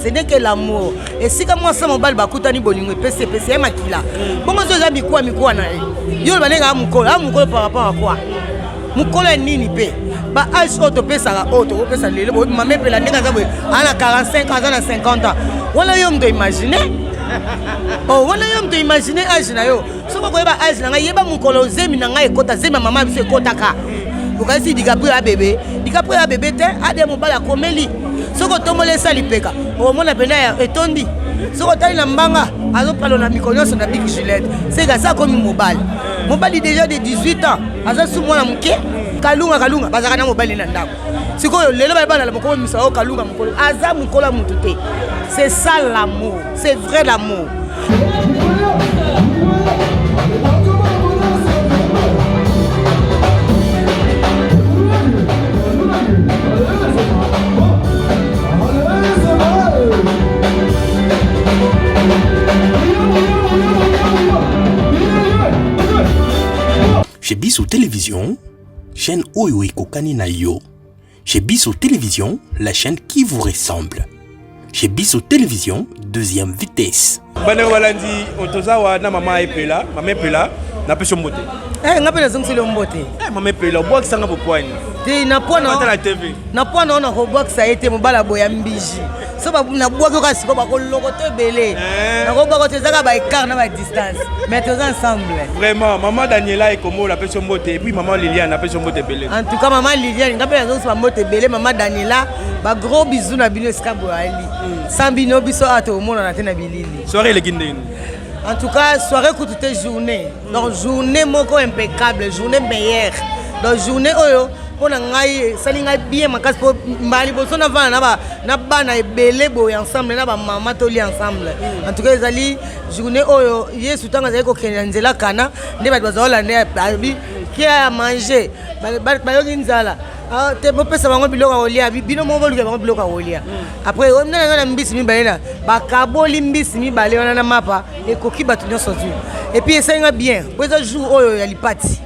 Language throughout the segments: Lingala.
Ce n'est que l'amour. Et si comme moi ça mon bal bakutani bolingo pese makila. Bongo zo za mikwa na ye. Yo banenga mukolo par rapport à quoi? Mukolo nini pe? Ba âge auto pesa auto pesa lelo mame pe la ndeka za boye ana 45 ans ana 50 ans. Wala yo mdo imaginer. Oh wala yo mdo imaginer âge na yo. Soko ko yeba âge na nga yeba mukolo zemi na nga ekota zemi mama biso ekota ka. Okasi dikapri ya bébé te ade mobala komeli. Soko tomole sali peka. O mona pena ya etondi. Soko tali na mbanga azo palo na mikonyoso na Big Gillette. C'est que ça comme mobile. Mobile déjà de 18 ans. Aza sou mwana muke. Kalunga bazaka na mobile na ndako. Siko lelo bala la moko misao kalunga mukolo. Aza mukola mutu te. C'est ça l'amour. C'est vrai l'amour. Chez Bissou Télévision, chaîne Oyo Kokani na yo. Chez Bissou Télévision, la chaîne qui vous ressemble. Chez Bissou Télévision, deuxième vitesse. Bana walandi otozawa na mama epela, na peso mbote. Ngapela zongsi le mbote. Mama epela box sanga bokwani. Te na pona na TV. Na pona na ko box a été mobala boya mbiji. So ba na boka ka siko ba ko lokoto belé. Na ko ba ko tezaka ba écart na ba distance. Mais tous ensemble. Vraiment maman Daniela et Komo la peso mbote et puis maman Liliane la peso mbote belé. En tout cas maman Liliane ngapela zongsi ba mbote belé maman Daniela ba gros bisous na bino skabo ali. Sambino biso ato mona na tena bilili. Soirée le guindé. En tout cas, soirée toute journée. Donc journée moko impeccable, journée meilleure. Donc journée oyo on a ngai salinga bien makas po mbali boso na vana na bana ebele boy ensemble na ba mama toli ensemble. En tout cas ezali journée oyo Yesu tanga zali ko kenyanzela kana nde ba bazola ne abi ki a manger ba yo nzala. Ah te bo pesa bango biloko olia bino mo boluka bango biloko olia. Après on na mbisi mi balela ba kaboli mbisi mi bale wana na mapa e koki batu nyonso tu. Et puis esenga bien. Pour ce jour oyo ya lipati.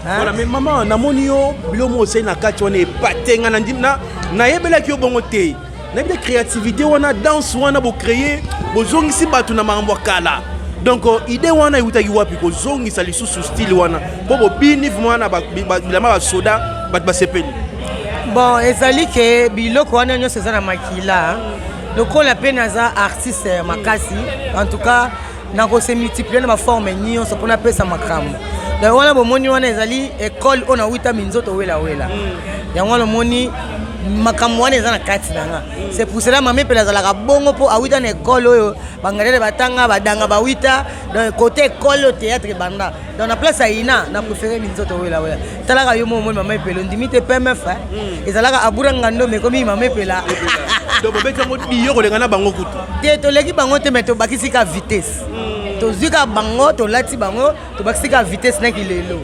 Voilà mais maman na moni yo bilomo osei na kati wana epatenga na ndimna na yebela ki yo bongo te. Na bi créativité wana danse wana bo créer bo zongisi batu na mambo kala. Donc idée wana yutaki wapi ko zongisa lisusu style wana. Bobo bini wana ba bilama ba soda bat ba sepeli. Bon, ezali ke biloko wana nyonso eza na makila. Lokola pe naza artiste makasi. En tout cas, na ko se multiplier na forme nyonso pona pesa makambo. Donc wana bomoni wana ezali école ona wita minzoto wela. Yango wana moni makambo wana eza na kati nanga. C'est pour cela mama pe nazala ka bongo po awita na école oyo bangalele batanga badanga ba wita dans côté école au théâtre banda. Dans la place aina na préféré minzoto wela. Talaka yo mo mama pe lo ndimite PMF. Ezalaka abura ngando me komi mama pe la. Donc bobeta mo biyo ko lengana bango kutu. Te to leki bango te meto bakisi ka vitesse. To zika bango to lati bango to bakisi ka vitesse na kilelo.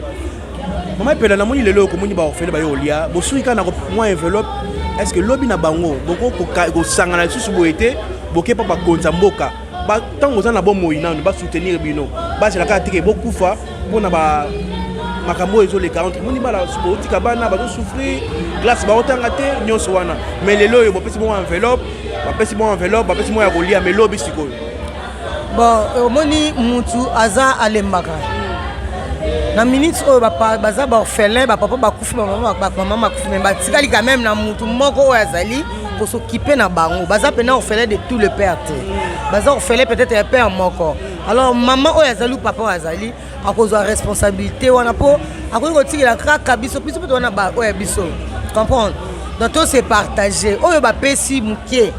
Mama epela na moni lelo ko moni ba ofele ba yo lia. Bo suika na ko moi enveloppe. Est-ce que lobi na bango boko ko sangana susu boete boke papa konza mboka. Ba tango za na bo moina ba soutenir bino. Ba c'est la ka tike beaucoup fois pona ba makambo ezo le 40 moni bala subo tika bana ba souffrir glace ba otanga te nyonso wana. Mais lelo yo bo pesi mo enveloppe, ba pesi mo ya kolia mais lobi sikoyo. Bon, moni mutu aza alembaka. Na minute oyo baza ba orphelin ba papa ba kufi ba maman kufi mais ba tikali quand même na mutu moko oyo azali pour s'occuper na bango. Baza pena orphelin de tout le père. Baza orphelin peut-être un père moko. Alors maman oyo azali papa azali a cause de responsabilité wana po akoki kotikela kaka biso biso pe wana ba oyo biso. Comprendre? Donc tout c'est partagé. Oyo ba pesi mukie.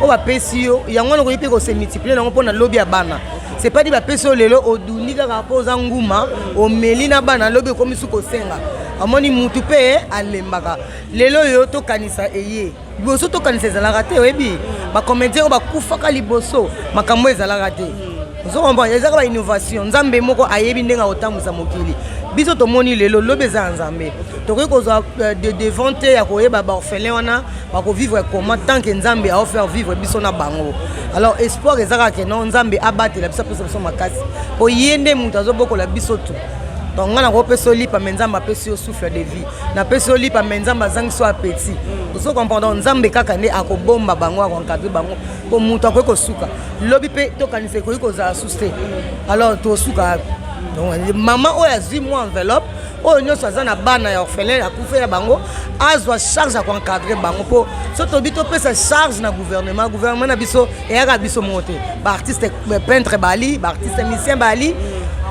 O ba pesi yo yango no ko ipe ko se multiplier nango pona lobby ya bana. C'est pas dit ba peso lelo oduni kaka poza nguma o melina bana lobby komi su ko senga. Amoni mutu pe alembaka. Lelo yo to kanisa eye. Liboso to kanisa ezalaka te oyebi. Ba comédien ba kufaka liboso makambo ezalaka te. Ozo comprendre ezaka ba innovation. Nzambe moko ayebi ndenga otambusa mokili. Biso to moni lelo lobe za nzambe. Tokoki kozwa de devante ya koyeba ba orphelin wana ba ko vivre comment tant que nzambe a offert vivre biso na bango. Alors espoir ezaka ke non nzambe abatela biso makasi. Po yende mutu azobokola biso tu. donc nga na ko peso lipa menzamba peso souffle de vie na peso lipa menzamba zangi so appétit vous comprenez nzambe kaka nde akobomba bango akonkadre bango po mutu akoki kosuka lobi pe tokanisa ekoki kozala suste alors tosuka donc maman oyo azwi mwa enveloppe oyo nyonso aza na bana ya orphelin akufela bango azwa charge ya koencadre bango mpo so tobi topesa charge na gouvernement na biso eyaka biso mo te baartiste peintre bali baartiste musicien bali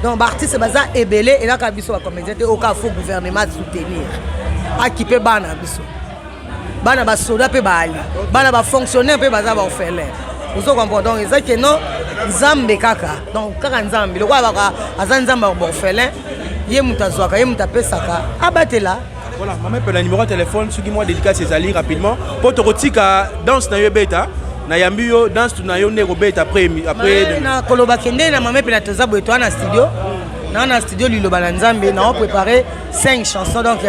donc baartiste baza ebele eyaka biso bacomédien te oka fo gouvernement soutenir akipe bana biso bana basoda mpe bali bana bafonctionnaire mpe baza baorphelin ozo comprendre donc ezaki no nzambe kaka donc kaka nzambe lokola baka aza nzambe ya baorphelin ye mutu azwaka ye mutu apesaka abatela. Voilà, maman peut le numéro de téléphone soki moi dédicace ezali rapidement po tokotika danse na yo beta na yambi yo danse na yo ndeko beta après na koloba kende na maman pe na toza boye to na studio na studio liloba na nzambe na préparé 5 chansons donc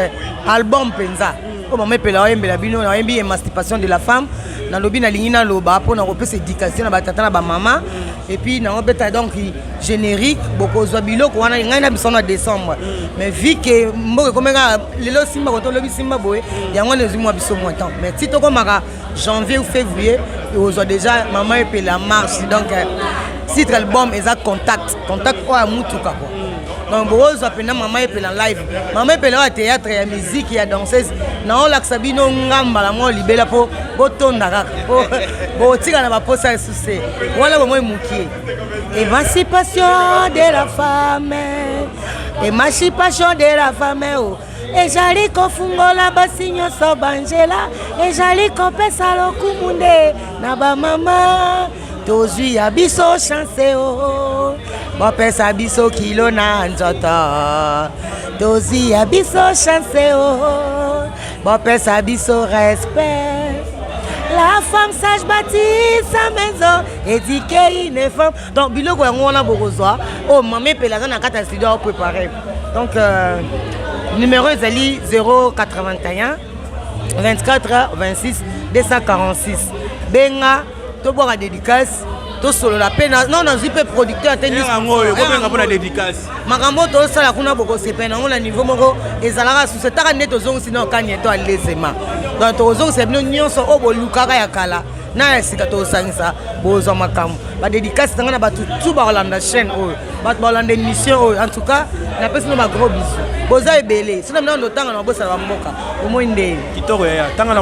album penza o maman pe la yembela bino na yembi émancipation de la femme na lobi na lingi na loba po na kopesa éducation na batata na ba maman et puis na obeta donc générique boko zwa biloko wana ngai na biso na décembre mais vu que mboke komeka lelo simba ko to lobi simba boye yango ne zimwa biso moins temps mais si to komaka janvier ou février ozwa déjà maman et puis la marche donc titre album exact contact o amutuka quoi donc bozo apena maman et puis la live maman et puis la théâtre ya musique ya danseuse na ola sabino ngamba la mo libela po botonda kaka bo tika na ba posa succès wala bo moi mukie émancipation de la femme émancipation de la femme oh ezali kofungola basi nyonso banjela ezali kopesa lokumunde na bamama tozwi ya biso chance o bopesa biso kilo na nzoto tozwi ya biso chance o bopesa biso respect. La femme sage bâtit sa maison, éduquer une femme. Donc, biloko yango wana bokozwa. Oh, maman pelaza na kata studio préparé. Donc, numéro ezali 081 24 26 246. Benga, to boka dédicace, to solo la peine. Non, non, zipe producteur tennis. Ngoyo, ko benga pona dédicace. Makambo to sala kuna boko sepena ngona niveau moko ezalaka susetaka neto zongo sino kanye to alezema. Donc tozongo sebino nyonso obo lukaka ya kala. Na esika to sangisa bozo makambo. Ba dédicace tanga na batu tout ba Rolanda chaîne oyo. Ba Rolanda émission oyo. En tout cas, na pesi no ba gros bisous. Boza ebele. Sina mna ndotanga na bosa ba mboka. Omo inde. Kitoko ya tanga na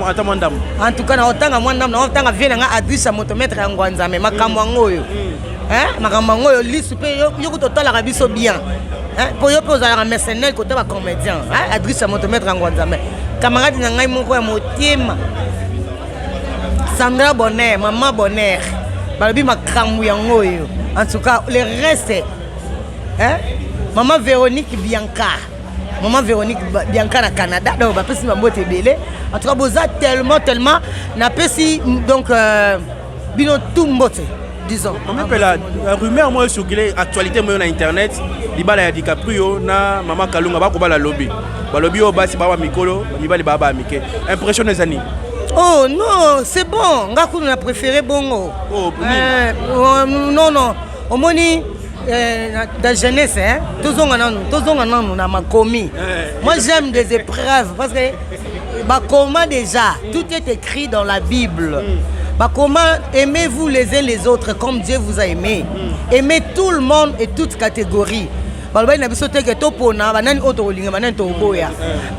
atamandam. En tout cas na otanga mwandam na otanga viena nga adrisa motometre ya ngwanzame makambo ngoyo. Makambo ngoyo lisu pe yo kutotala biso bien. Pour yo poser un mercenaire côté ba comédien. Adrisa motometre ya ngwanzame. Camarade na ngai moko ya motima. Sandra Bonheur, maman Bonheur. Balobi makambo ya ngoyo. En tout cas, le reste maman Véronique Bianca. Maman Véronique Bianca na Canada. Donc ba pesi mbote belé. En tout cas, boza tellement na pesi donc bino tumbote. Disons. Maman pe la rumeur moi sur actualité moi na internet, libala ya DiCaprio na maman Kalunga ba ko bala lobby. Ba lobby o basi ba mikolo, libala ba amike. Impression des années. Oh non, c'est bon. Ngaku na préféré bongo. Oh, non. Omoni dans jeunesse tozonga nanu na makomi. Moi j'aime des épreuves parce que bakoma déjà, tout est écrit dans la Bible. Comment aimez-vous les uns les autres comme Dieu vous a aimé. Aimez tout le monde et toute catégorie. Balbai na biso teke topona banani otolinga banani toboya.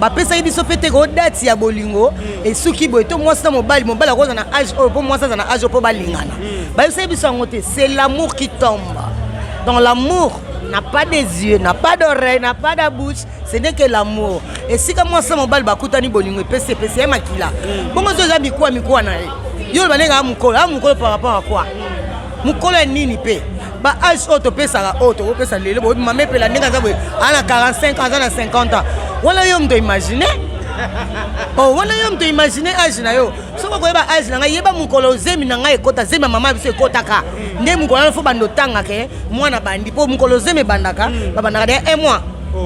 Ba pesa biso pete ko date ya bolingo et suki boy to moi ça mobile akoza na âge pour moi ça na âge pour balingana. Ba pesa biso ngote c'est l'amour qui tombe. Dans l'amour n'a pas des yeux, n'a pas d'oreilles, n'a pas de bouche, ce n'est que l'amour. Et si comme moi ça mobile bakutani bolingo pese makila. Bongo zo za mikwa na yo banenga mukolo par rapport à quoi mukolo nini pe ba âge auto pesa auto pesa lelo bo mama pe la ninga za bo ana 45 ans ana 50 ans wala yo mto imaginer wala yo mto imaginer âge na yo so ko ba âge na ngai yeba mukolo zemi na ngai ekota zemi mama biso ekotaka nde mukolo na fo bando tanga ke mwana bandi po mukolo zemi bandaka ba bandaka de un mois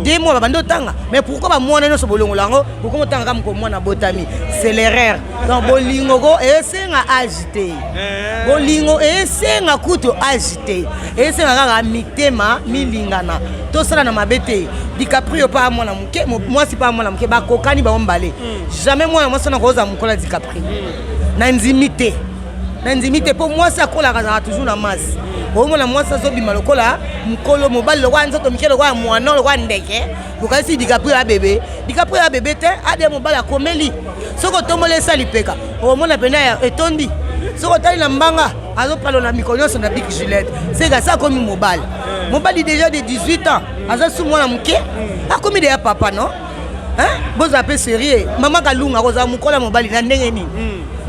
2 mois babando tanga mais pourquoi ba mwana no so bolongo lango pourquoi tanga kam ko mwana botami c'est l'erreur donc bolingo go esenga agité bolingo esenga kuto agité esenga kaka mitema milingana to sala na mabete DiCaprio pa mwana muke moi si pas mwana muke ba kokani ba ombale jamais mwana moi sana koza mukola DiCaprio na nzimite pour moi ça kola ka toujours na masse omona moi ça zobima lokola mukolo mobali lokwa nzoto mikelo lokwa mwana lokwa ndeke lokasi DiCaprio ya bébé te ade mobali akomeli soko tomole sali peka omona pena ya etondi soko tali na mbanga azopalo na mikonyoso na Big Juliette c'est que ça comme mobali déjà de 18 ans aza sous mwana muke akomi de ya papa non hein boza pe sérieux mama kalunga koza mukola mobali na ndenge nini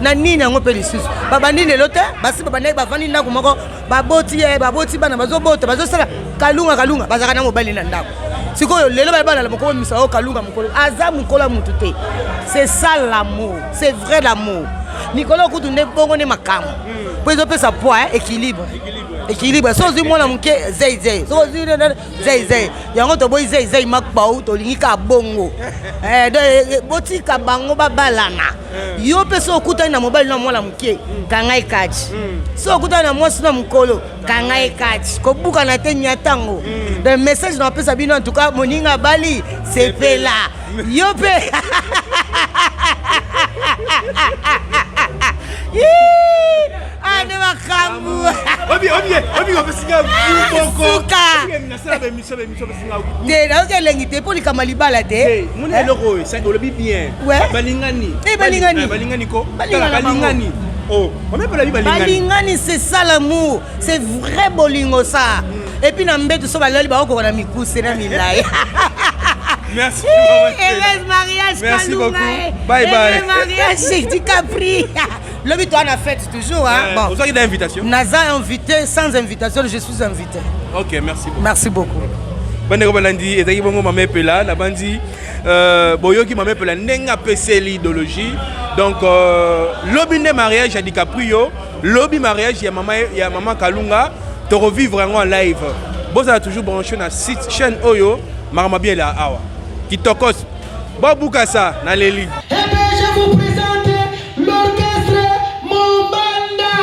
na nini yango pe lisusu babandi lelo te basi babandi bafandi ndako moko baboti bana bazobota bazosala kalunga bazaka na mobali na ndako sikoyo lelo bana la moko misao kalunga mukolo aza mukola mutu te c'est ça l'amour c'est vrai l'amour Nicolas kutu nde bongo ne makamu po ezopesa poids équilibre so zi mwana muke zei so zi zei yango to boy zei makbau to lingika bongo botika bango babalana yo pe so kuta na mobile na mwana muke kangai kachi so kuta na mwasi na mukolo kangai kachi ko buka na te nyatango the message na pesa bino en tout cas moninga bali c'est pela yo pe ane makamu obi opesinga te naoke elengi te mpo likama libala te moni eloko oyo saki olobi bien balingani balingani c'est ça l'amour c'est vrai bolingo ça et puis na mbeto so balali baokoka na mikuse na milai. Merci. Heureuse mariage. Merci Kalunga, beaucoup. Bye bye. Heureuse mariage chez DiCaprio. L'homme toi on a fait toujours hein. Bon. Vous avez d'invitation. Naza invité sans invitation, je suis invité. OK, merci beaucoup. Merci beaucoup. Bande ko balandi ezaki bongo mama pela na bandi boyoki mama pela ndenga PC l'idéologie. Donc lobby de mariage à DiCaprio, lobby mariage ya maman Kalunga, te revivre en live. Vous avez toujours branché na site chaîne Oyo, marama bien la awa. Qui tokos. Babukasa na leli. Eh bien, je vous présente l'orchestre Mobanda.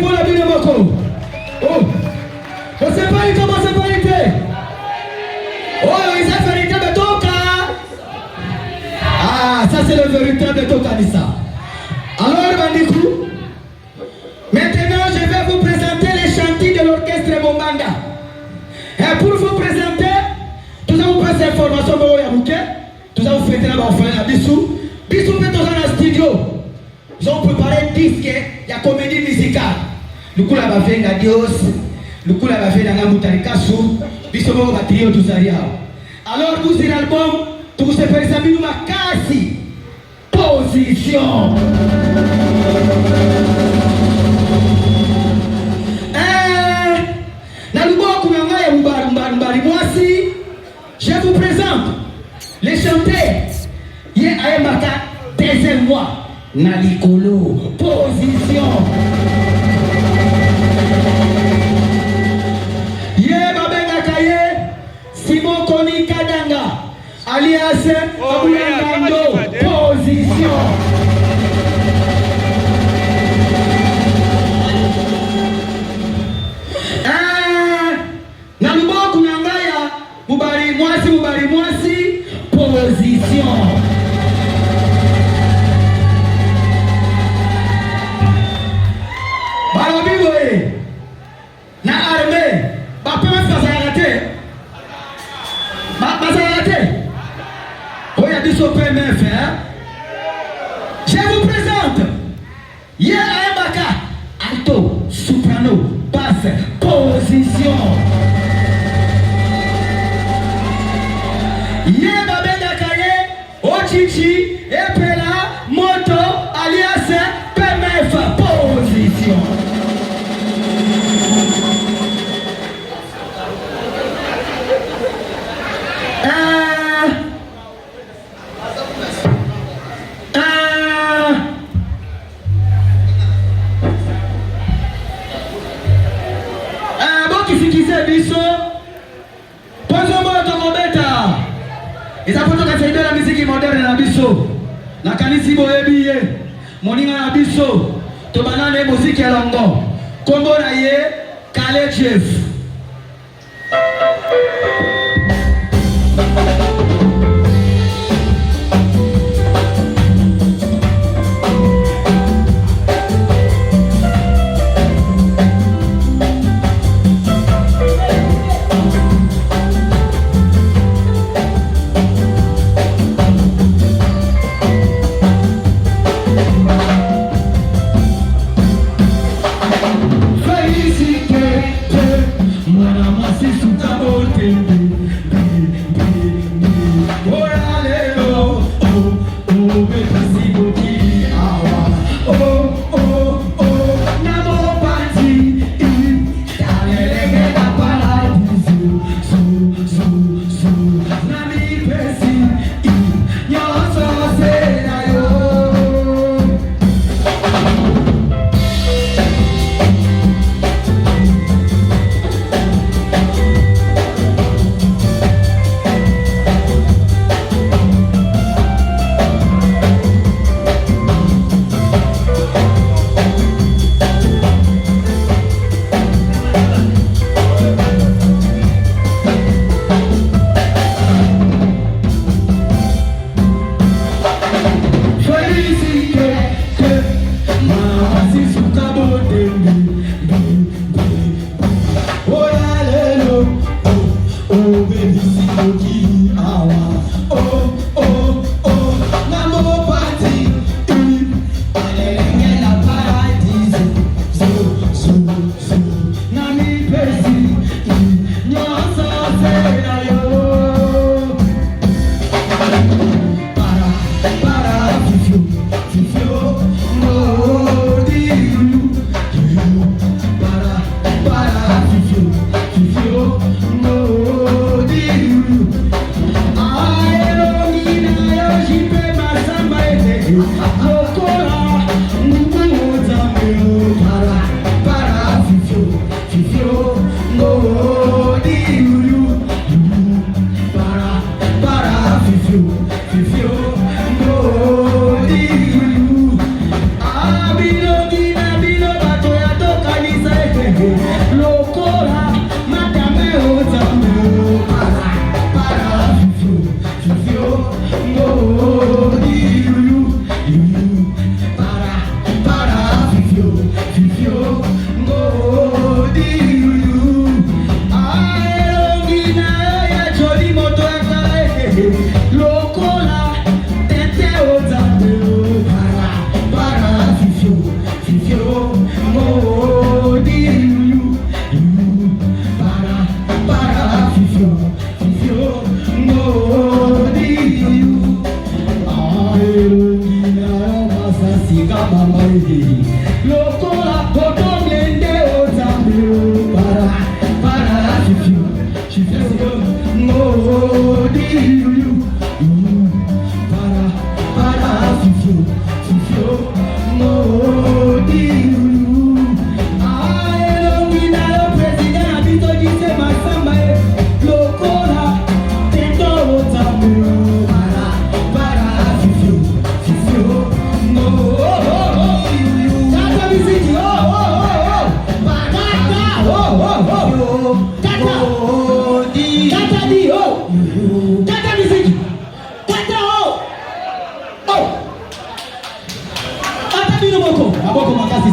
pour la ville Moko. Oh, c'est pas une comment c'est pas une idée. Oh, ils ont vérité de Toka. Ah, ça c'est le véritable Toka Nissa. Alors, Bandikou, maintenant je vais vous présenter les chantiers de l'orchestre Mombanga. Et pour vous présenter, nous avons pris cette information pour vous. Nous avons fait la Bissou. Bissou fait dans un studio. Nous avons préparé un disque, il y a comédie musicale. Nous avons fait un Dios, nous avons fait un Moutarikasu, Bissou va battre tout ça. Alors, nous avons l'album, nous avons fait un Makasi. Position. Je vous présente les chanteurs. Yé Aemaka, deuxième mois. Nalikolo, position. Yé Babenga Kaye, Simon Koni Kadanga, alias Abuyangando, position. Mubari Mwasi, position. Barabiboye, na armée, bapema fasayate. Fasayate. Oya biso PMF, hein? Je vous présente Yé Aemaka, alto, soprano, basse, position. Yé Babenga Kaye, Ochichi, Epela, Moto, alias PMF, position. Bon qui fikize biso, pozo moto mobeta. Et ça peut être fait de la musique moderne na biso. Na kanisi boyebiye. Moninga na biso. To banane musique ya longo. Kombo na ye Kale Chef. Félicité.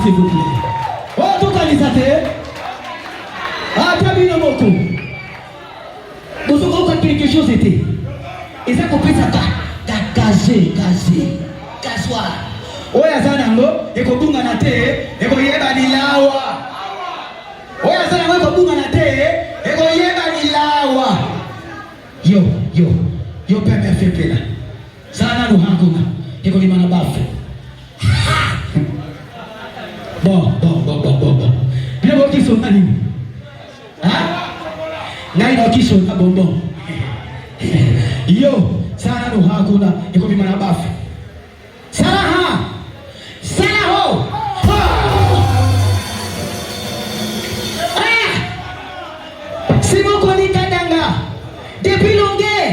s'il vous plaît. Oh, tout candidaté. Ah, Tabino Moko. Vous avez quelque chose était. Et ça compris ça gazé. Gasoir. Oh, yazanango, et ko bunga na te, et ko yeba ni lawa. Oh, yazanango ko bunga na te, et ko yeba ni lawa. Yo, peme fepela. Sana no hankuma, et ko limana bafu. Bon. Bien bon qui sont animés. Hein? Naïda qui sont à bonbon. Yo, sana no hakuna, et ko limana bafu. Salaha! Salaho! Simon Koni Kadanga, depuis longtemps,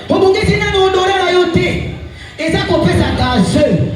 pour vous dire que nous avons donné la yoté, et ça qu'on fait ça gazeux.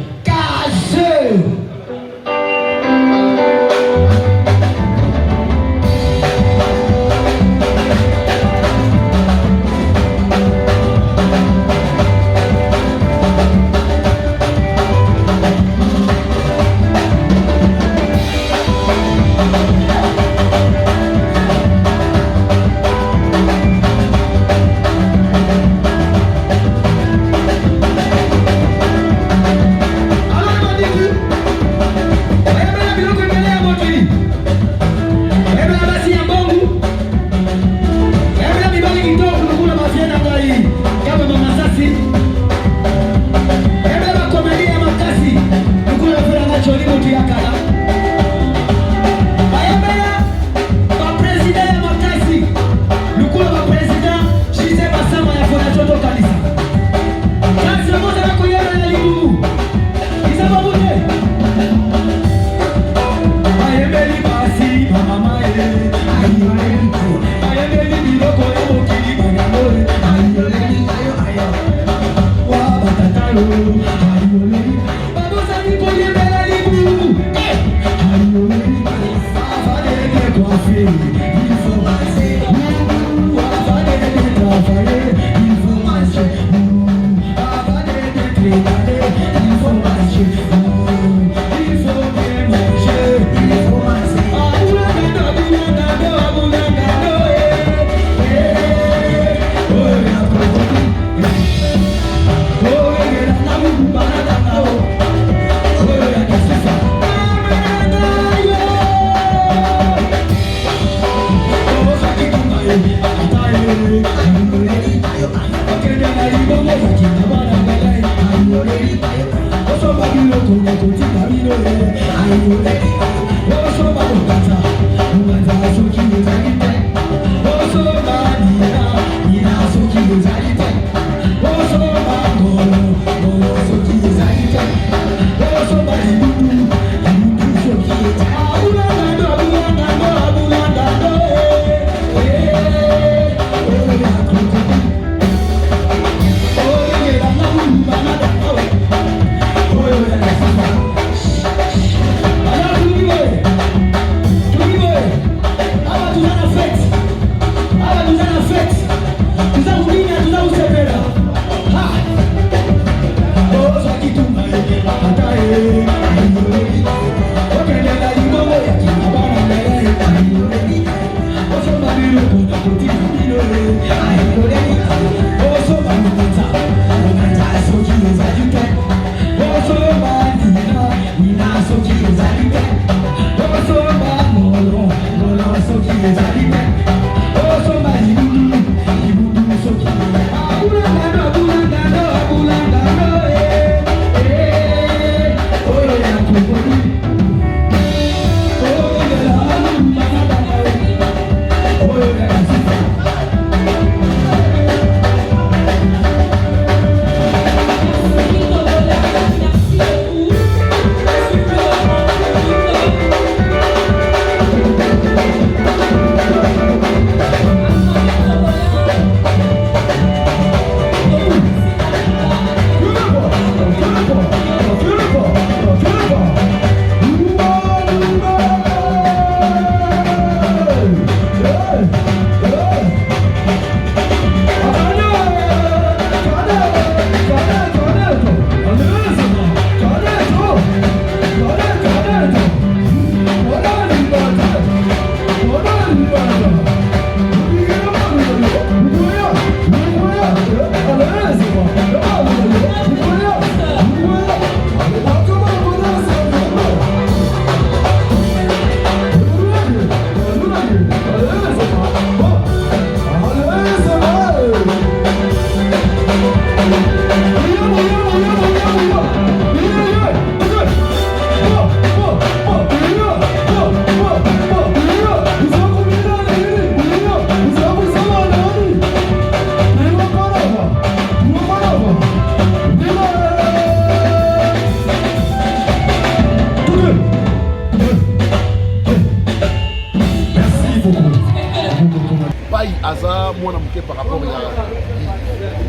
mwana moke par rapport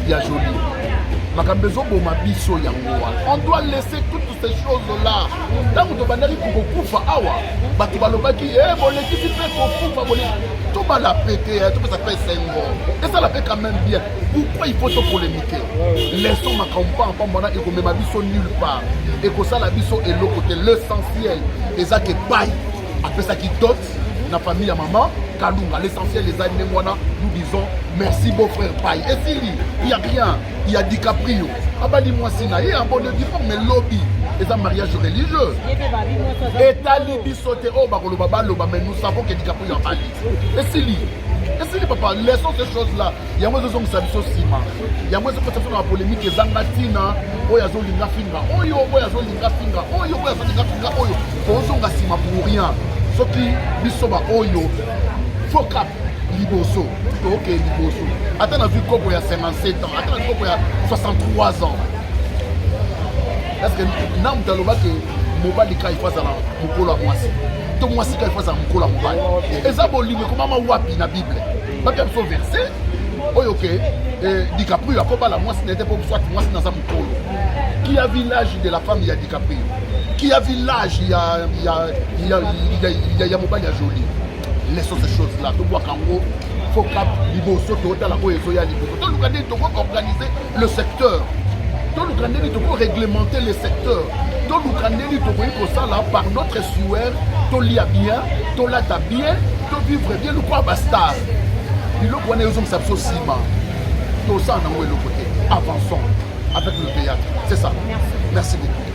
ya Jolie. Makambezo boma biso yango. On doit laisser toutes ces choses-là. Tant que tu vas aller pour kufa awa, batu balobaki bon l'équipe fait kufa bolé. Tout va la péter, tout ça fait 5 ans. Et ça la fait quand même bien. Pourquoi il faut se polémiquer? Laissons ma campagne pas moi et comme ma biso nulle part. Et que ça la biso est le côté l'essentiel. Et ça qui paille. Après ça qui dote la famille à maman. L'essentiel des années, nous disons merci beau frère Paille. Et s'il il n'y a rien, il y a DiCaprio. Abali-moi Sina, il y a un bon diplôme, mais lobby, c'est un mariage religieux. Et Talibi sauté, oh, mais nous savons que DiCaprio a Bali. Et s'il papa, laissons ces choses-là. Il y a moins de gens qui savent Sima. Il y a moins de gens qui savent la polémique, Zangatina, Oyazo Lingafinga, Oyazo Lingafinga, Oyazo Lingafinga, Oyo, Sima pour rien. Ce qui, Bisoba, Oyo. Faut cap liboso, ok liboso. Attends, on a vu Koko il y a 57 ans, attends, Koko il y a 63 ans. Parce que nous avons que mobile il faut ça mukola mwasi. To mwasi il faut ça mukola mobile. Et ça bon livre comment wapi na Bible. Pas bien son verset. Oh ok, DiCaprio a pas la mwasi n'était pas soit mwasi dans un mukolo. Qui a vu l'âge de la femme il y a DiCaprio. Qui a vu l'âge il y a mobile à Jolie. Laissons ces choses-là. Tu vois qu'en gros, il faut organiser le secteur. Tu dois réglementer le secteur. Tu dois par notre sueur, tu lis bien, tu l'as bien, tu vivre bien, le quoi bastard. Il faut qu'on ait besoin de ça. Tout ça, on a le côté. Avançons avec le théâtre. C'est ça. Merci beaucoup.